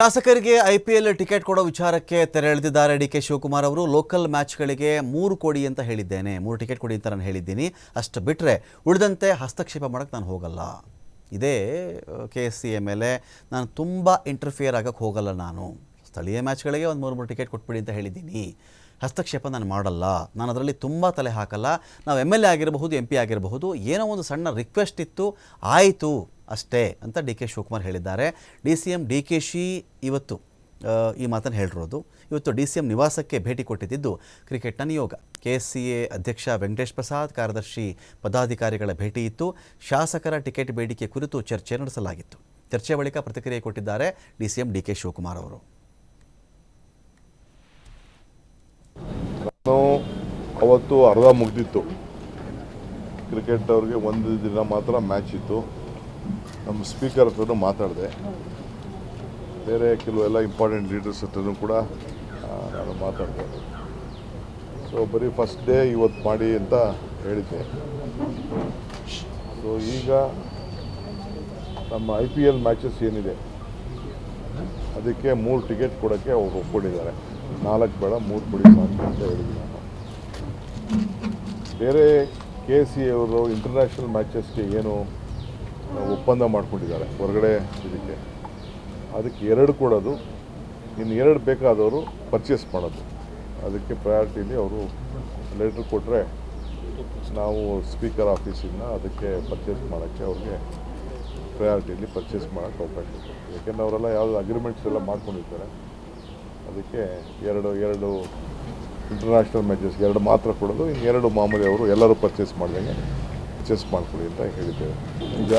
ಶಾಸಕರಿಗೆ IPL ticket ಕೊಡೋ ವಿಚಾರಕ್ಕೆ ತೆರೆ ಎಳೆದಿದ್ದಾರೆ ಡಿಕೆ ಶಿವಕುಮಾರ್ ಅವರು. ಲೋಕಲ್ ಮ್ಯಾಚ್ಗಳಿಗೆ 3 ಕೊಡಿ ಅಂತ ಹೇಳಿದ್ದೇನೆ, 3 ಟಿಕೆಟ್ ಕೊಡಿ ಅಂತ ನಾನು ಹೇಳಿದ್ದೀನಿ. ಅಷ್ಟು ಬಿಟ್ಟರೆ ಉಳಿದಂತೆ ಹಸ್ತಕ್ಷೇಪ ಮಾಡೋಕ್ಕೆ ನಾನು ಹೋಗಲ್ಲ. ಇದೇ KSCA ಮೇಲೆ ನಾನು ತುಂಬ ಇಂಟರ್ಫಿಯರ್ ಆಗೋಕ್ಕೆ ಹೋಗಲ್ಲ. ನಾನು ಸ್ಥಳೀಯ ಮ್ಯಾಚ್ಗಳಿಗೆ ಒಂದು 3 ಟಿಕೆಟ್ ಕೊಟ್ಬಿಡಿ ಅಂತ ಹೇಳಿದ್ದೀನಿ. ಹಸ್ತಕ್ಷೇಪ ನಾನು ಮಾಡಲ್ಲ, ನಾನು ಅದರಲ್ಲಿ ತುಂಬ ತಲೆ ಹಾಕಲ್ಲ. ನಾವು MLA ಆಗಿರಬಹುದು, MP ಆಗಿರಬಹುದು, ಏನೋ ಒಂದು ಸಣ್ಣ ರಿಕ್ವೆಸ್ಟ್ ಇತ್ತು, ಆಯಿತು ಅಷ್ಟೇ ಅಂತ ಡಿಕೆ ಶಿವಕುಮಾರ್ ಹೇಳಿದ್ದಾರೆ. DCM DKಶಿ ಇವತ್ತು ಈ ಮಾತನ್ನು ಹೇಳಿರೋದು. ಇವತ್ತು DCM ನಿವಾಸಕ್ಕೆ ಭೇಟಿ ಕೊಟ್ಟಿದ್ದು ಕ್ರಿಕೆಟ್ನ ನಿಯೋಗ. KSCA ಅಧ್ಯಕ್ಷ ವೆಂಕಟೇಶ್ ಪ್ರಸಾದ್, ಕಾರ್ಯದರ್ಶಿ ಪದಾಧಿಕಾರಿಗಳ ಭೇಟಿ ಇತ್ತು. ಶಾಸಕರ ಟಿಕೆಟ್ ಬೇಡಿಕೆ ಕುರಿತು ಚರ್ಚೆ ನಡೆಸಲಾಗಿತ್ತು. ಚರ್ಚೆ ಬಳಿಕ ಪ್ರತಿಕ್ರಿಯೆ ಕೊಟ್ಟಿದ್ದಾರೆ DCM DK ಶಿವಕುಮಾರ್ ಅವರು. ಅವತ್ತು ಅರ್ಧ ಮುಗ್ದಿತ್ತು. ಕ್ರಿಕೆಟ್ ಅವ್ರಿಗೆ ಒಂದು ದಿನ ಮಾತ್ರ ಮ್ಯಾಚ್ ಇತ್ತು. ನಮ್ಮ ಸ್ಪೀಕರ್ ಹತ್ರನೂ ಮಾತಾಡಿದೆ, ಬೇರೆ ಕೆಲವೆಲ್ಲ ಇಂಪಾರ್ಟೆಂಟ್ ಲೀಡರ್ಸ್ ಹತ್ರನೂ ಕೂಡ ನಾನು ಮಾತಾಡಿದೆ. ಸೊ ಬರೀ ಫಸ್ಟ್ ಡೇ ಇವತ್ತು ಮಾಡಿ ಅಂತ ಹೇಳಿದ್ದೆ. ಸೊ ಈಗ ನಮ್ಮ IPL ಮ್ಯಾಚಸ್ ಏನಿದೆ ಅದಕ್ಕೆ 3 ಟಿಕೆಟ್ ಕೊಡೋಕ್ಕೆ ಅವ್ರು ಒಪ್ಕೊಂಡಿದ್ದಾರೆ. 4 ಬೇಡ, 3 ಕೊಡಿ ಸಾಕು ಅಂತ ಹೇಳಿದ್ವಿ ನಾನು. ಬೇರೆ KSCA ಅವರು ಇಂಟರ್ನ್ಯಾಷನಲ್ ಮ್ಯಾಚಸ್ಗೆ ಏನು ಒಪ್ಪಂದ ಮಾಡ್ಕೊಂಡಿದ್ದಾರೆ ಹೊರಗಡೆ ಇದಕ್ಕೆ, ಅದಕ್ಕೆ 2 ಕೊಡೋದು, ಇನ್ನು 2 ಬೇಕಾದವರು ಪರ್ಚೇಸ್ ಮಾಡೋದು. ಅದಕ್ಕೆ ಪ್ರಯಾರಿಟಿಲಿ ಅವರು ಲೆಟ್ರ್ ಕೊಟ್ಟರೆ ನಾವು ಸ್ಪೀಕರ್ ಆಫೀಸಿಂದ ಅದಕ್ಕೆ ಪರ್ಚೇಸ್ ಮಾಡೋಕ್ಕೆ ಅವ್ರಿಗೆ ಪ್ರಯಾರಿಟಿಲಿ ಪರ್ಚೇಸ್ ಮಾಡೋಕ್ಕೆ ಅವಕಾಶ ಇದೆ. ಯಾಕೆಂದರೆ ಅವರೆಲ್ಲ ಯಾವುದೋ ಅಗ್ರಿಮೆಂಟ್ಸ್ ಎಲ್ಲ ಮಾಡ್ಕೊಂಡಿರ್ತಾರೆ. ಅದಕ್ಕೆ ಎರಡು ಇಂಟರ್ನ್ಯಾಷನಲ್ ಮ್ಯಾಚಸ್ 2 ಮಾತ್ರ ಕೊಡೋದು, ಇನ್ನು 2 ಮಾಮೂಲಿ ಅವರು ಎಲ್ಲರೂ ಪರ್ಚೇಸ್ ಮಾಡ್ದಂಗೆ ಪರ್ಚೇಸ್ ಮಾಡ್ಕೊಳ್ಳಿ ಅಂತ ಹೇಳಿದ್ದೇವೆ. ಈಗ